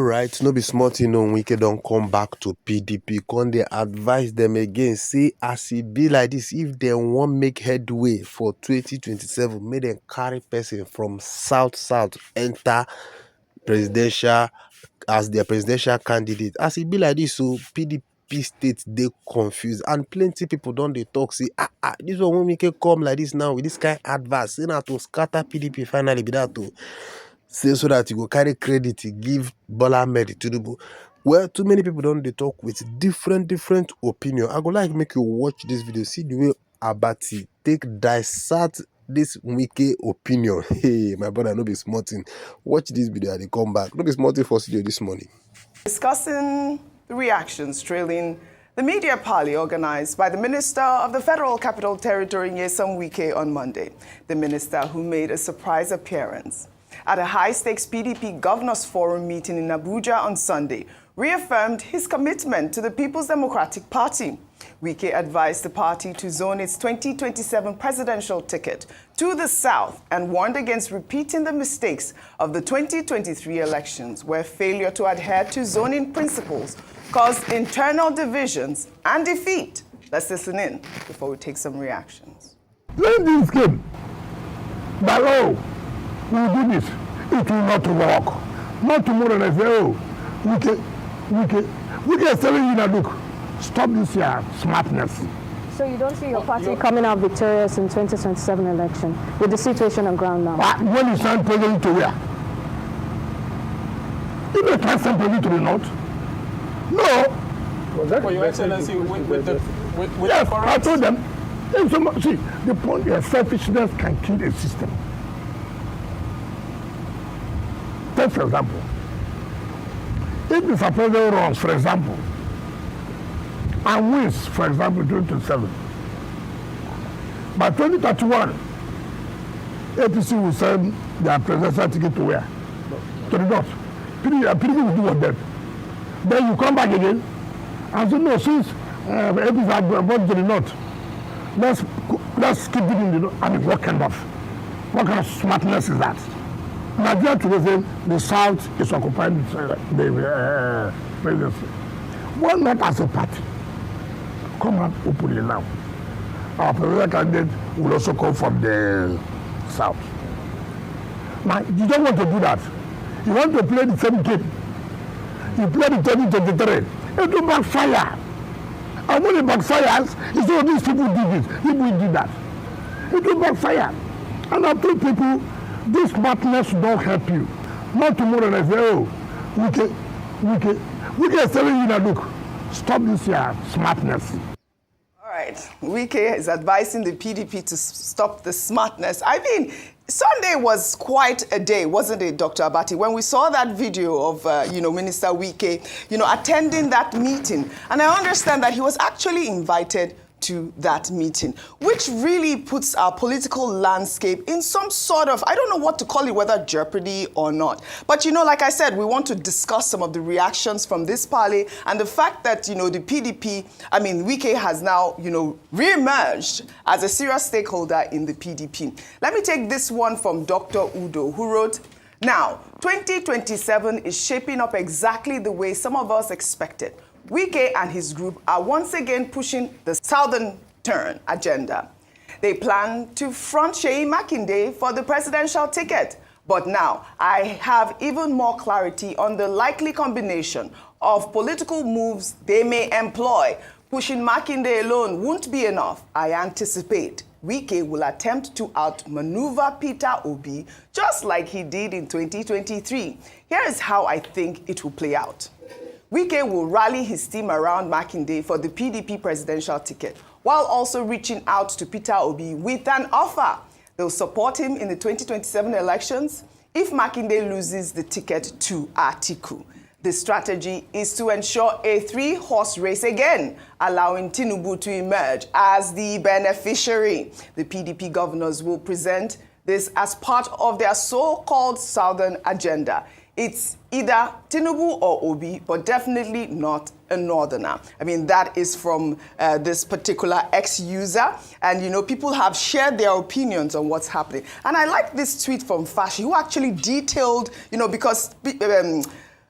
right, no be smart, Wike don't come back to PDP. Can they advise them again? Say, as it be like this, if they want make headway for 2027, may they carry person from South enter presidential as their presidential candidate. As it be like this, so PDP states they confused and plenty people don't they talk say this one won't make it come like this now with this kind of advice. Say now to scatter PDP finally be that to say so that you go carry credit to give Bola Ahmed Tinubu. Well, too many people don't they talk with different opinion. I go like make you watch this video, see the way Abati take dissect this Wike opinion. Hey, my brother, no be smarting. Watch this video and they come back. No be smarting for studio this morning. Discussing the reactions trailing the media parley organized by the Minister of the Federal Capital Territory, Nyesom Wike, on Monday. The minister, who made a surprise appearance at a high-stakes PDP Governors Forum meeting in Abuja on Sunday, reaffirmed his commitment to the People's Democratic Party. Wike advised the party to zone its 2027 presidential ticket to the south and warned against repeating the mistakes of the 2023 elections, where failure to adhere to zoning principles caused internal divisions and defeat. Let's listen in before we take some reactions. Let this game. But we will do this. It will not work. Not tomorrow. I say, Wike is telling you that, look, stop this here smartness. So you don't see your party coming out victorious in 2027 election with the situation on ground now? When you send president to where? If they can't send president to the north? No. For your excellency, with yes, I told them. See, the point is selfishness can kill a system. Take, for example, if Mr. President runs, for example, and wins, for example, 2027, by 2031, APC will send their presidential ticket to where? To the north. PDP will do what then? Then you come back again and say, no, since APC have gone to the north, let's keep it in the north. I mean, what kind of smartness is that? Nigeria today say the south is occupying the presidency. Why not as a party? Come out openly now. Our presidential candidate will also come from the south. Now, you don't want to do that. You want to play the same game. You play the 2023. It will backfire. And when it backfires, it's all these people did this, people did that. It will backfire. And I tell people, this smartness don't help you. Not tomorrow I say, Wike is telling you that, look, stop this here smartness. All right, Wike is advising the PDP to stop the smartness. I mean, Sunday was quite a day, wasn't it, Dr. Abati? When we saw that video of, Minister Wike, attending that meeting. And I understand that he was actually invited to that meeting, which really puts our political landscape in some sort of, I don't know what to call it, whether jeopardy or not. But, like I said, we want to discuss some of the reactions from this parley and the fact that, the PDP, Wike has now, re-emerged as a serious stakeholder in the PDP. Let me take this one from Dr. Udo, who wrote, now, 2027 is shaping up exactly the way some of us expected. Wike and his group are once again pushing the Southern turn agenda. They plan to front Sheyi Makinde for the presidential ticket. But now, I have even more clarity on the likely combination of political moves they may employ. Pushing Makinde alone won't be enough. I anticipate Wike will attempt to outmaneuver Peter Obi, just like he did in 2023. Here is how I think it will play out. Wike will rally his team around Makinde for the PDP presidential ticket, while also reaching out to Peter Obi with an offer. They'll support him in the 2027 elections if Makinde loses the ticket to Atiku. The strategy is to ensure a three-horse race again, allowing Tinubu to emerge as the beneficiary. The PDP governors will present this as part of their so-called Southern agenda. It's either Tinubu or Obi, but definitely not a northerner. That is from this particular ex-user. And, people have shared their opinions on what's happening. And I like this tweet from Fashi, who actually detailed, because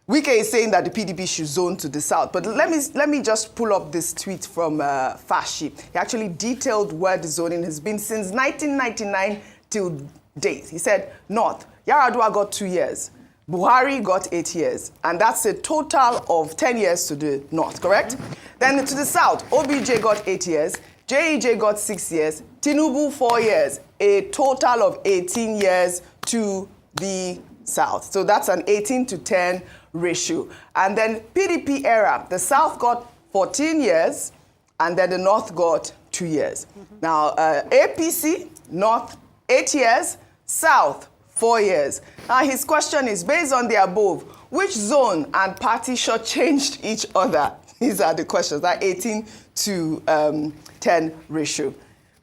Wike is saying that the PDP should zone to the south. But let me just pull up this tweet from Fashi. He actually detailed where the zoning has been since 1999 till date. He said, North, Yaradua got 2 years. Buhari got 8 years. And that's a total of 10 years to the north, correct? Then to the south, OBJ got 8 years. JEJ got 6 years. Tinubu 4 years. A total of 18 years to the south. So that's an 18 to 10 ratio. And then PDP era, the south got 14 years, and then the north got 2 years. Now, APC, north 8 years, south 4 years. Now, his question is, based on the above, which zone and party shortchanged each other? These are the questions, that 18 to 10 ratio.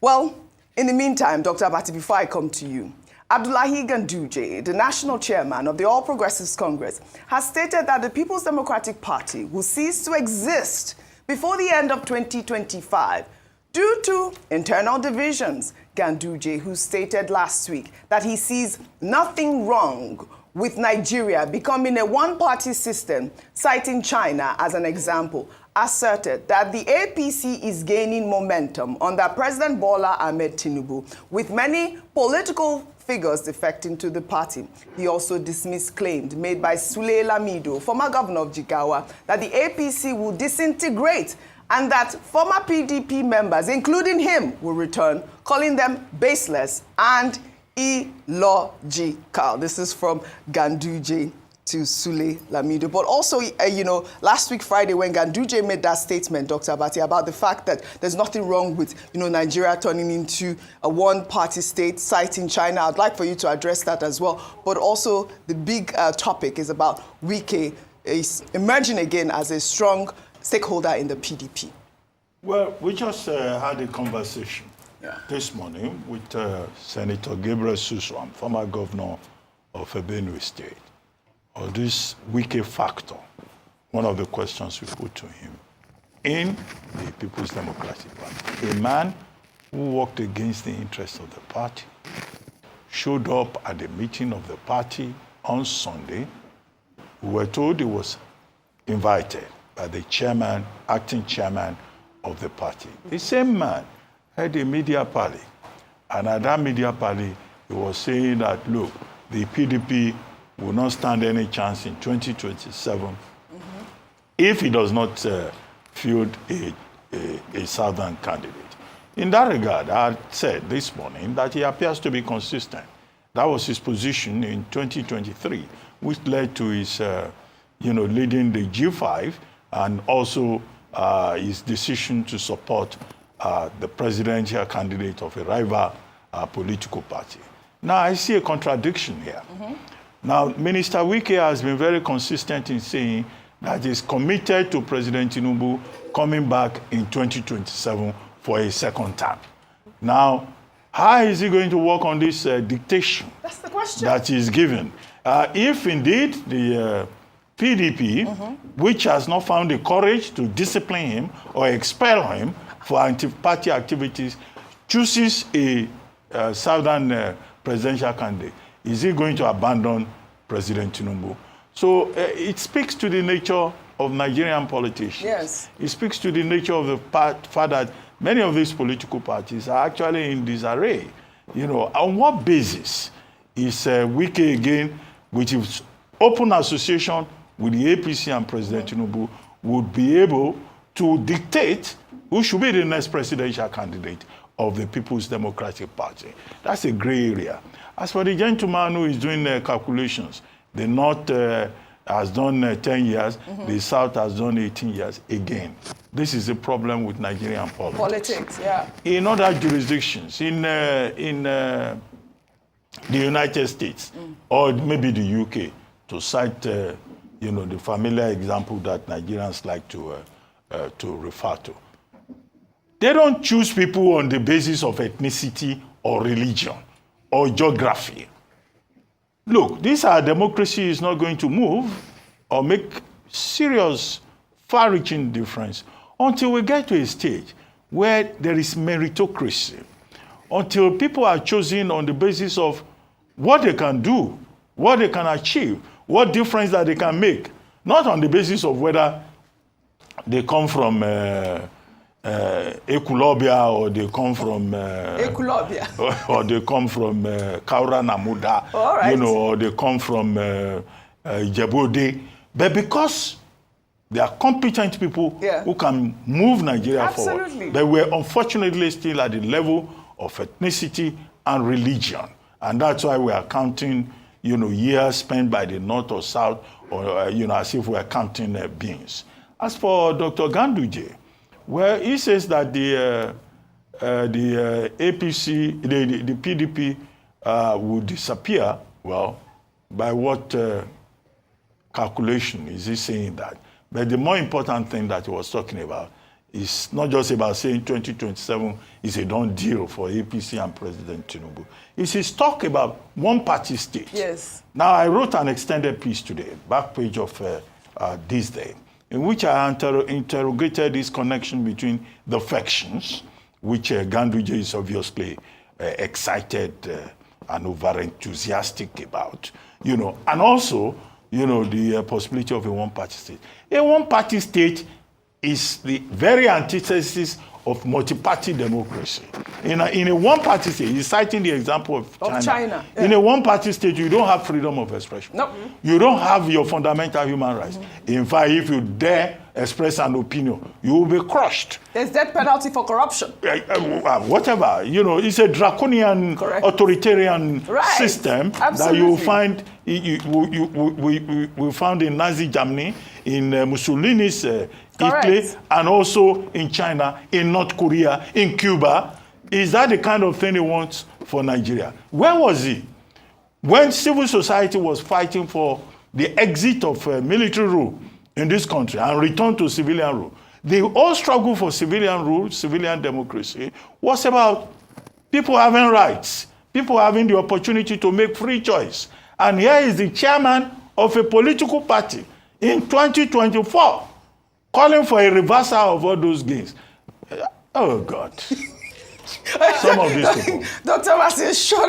Well, in the meantime, Dr. Abati, before I come to you, Abdullahi Ganduje, the national chairman of the All Progressives Congress, has stated that the People's Democratic Party will cease to exist before the end of 2025 due to internal divisions. Ganduje, who stated last week that he sees nothing wrong with Nigeria becoming a one-party system, citing China as an example, asserted that the APC is gaining momentum under President Bola Ahmed Tinubu, with many political figures defecting to the party. He also dismissed claims made by Sule Lamido, former governor of Jigawa, that the APC will disintegrate and that former PDP members, including him, will return, calling them baseless and illogical. This is from Ganduje to Sule Lamido. But also, last week Friday, when Ganduje made that statement, Dr. Abati, about the fact that there's nothing wrong with, Nigeria turning into a one-party state, citing China, I'd like for you to address that as well. But also, the big topic is about Wike is emerging again as a strong stakeholder in the PDP. Well, we just had a conversation this morning with Senator Gabriel Suswam, former governor of Benue State. Or this Wike factor, one of the questions we put to him in the People's Democratic Party. A man who worked against the interests of the party, showed up at the meeting of the party on Sunday. We were told he was invited by the chairman, acting chairman of the party. The same man had a media party. And at that media party, he was saying that, look, the PDP will not stand any chance in 2027 if he does not field a southern candidate. In that regard, I said this morning that he appears to be consistent. That was his position in 2023, which led to his, leading the G5 and also his decision to support the presidential candidate of a rival political party. Now, I see a contradiction here. Now, Minister Wike has been very consistent in saying that he's committed to President Tinubu coming back in 2027 for a second term. Now, how is he going to work on this dictation? That's the question. That is given? If indeed the PDP, which has not found the courage to discipline him or expel him for anti-party activities, chooses a southern presidential candidate, is he going to abandon President Tinubu? So it speaks to the nature of Nigerian politicians. Yes. It speaks to the nature of the fact that many of these political parties are actually in disarray. On what basis is Wike again, with his open association with the APC and President Tinubu, would be able to dictate who should be the next presidential candidate of the People's Democratic Party? That's a gray area. As for the gentleman who is doing calculations, the North has done 10 years, the South has done 18 years. Again, this is a problem with Nigerian politics. In other jurisdictions, in the United States, or maybe the UK, to cite the familiar example that Nigerians like to refer to, they don't choose people on the basis of ethnicity or religion or geography. Look, our democracy is not going to move or make serious, far-reaching difference until we get to a stage where there is meritocracy, until people are chosen on the basis of what they can do, what they can achieve, what difference that they can make, not on the basis of whether they come from Ekulobia or they come from Ekulobia. or they come from Kaura Namuda, All right. or they come from Djibouti, but because they are competent people who can move Nigeria forward. But we're unfortunately still at the level of ethnicity and religion. And that's why we are counting, years spent by the North or South, or, as if we are counting beings. As for Dr. Ganduje, well, he says that the APC, the PDP will disappear. Well, by what calculation is he saying that? But the more important thing that he was talking about is not just about saying 2027 is a done deal for APC and President Tinubu. It's his talk about one-party state. Yes. Now, I wrote an extended piece today, back page of This Day, in which I interrogated this connection between the factions, which Ganduje is obviously excited and over-enthusiastic about, and also, the possibility of a one-party state. A one-party state is the very antithesis of multi-party democracy. In a one-party state, he's citing the example of China. Yeah. In a one-party state, you don't have freedom of expression. Nope. You don't have your fundamental human rights. In fact, if you dare express an opinion, you will be crushed. There's death penalty for corruption. Whatever. It's a draconian, authoritarian system that you find, we found in Nazi Germany, in Mussolini's Italy, and also in China, in North Korea, in Cuba. Is that the kind of thing he wants for Nigeria? Where was he when civil society was fighting for the exit of military rule in this country and return to civilian rule? The whole struggle for civilian rule, civilian democracy, was about people having rights, people having the opportunity to make free choice. And here is the chairman of a political party in 2024 calling for a reversal of all those gains. Oh, God. Some of these people. Dr. Martin, short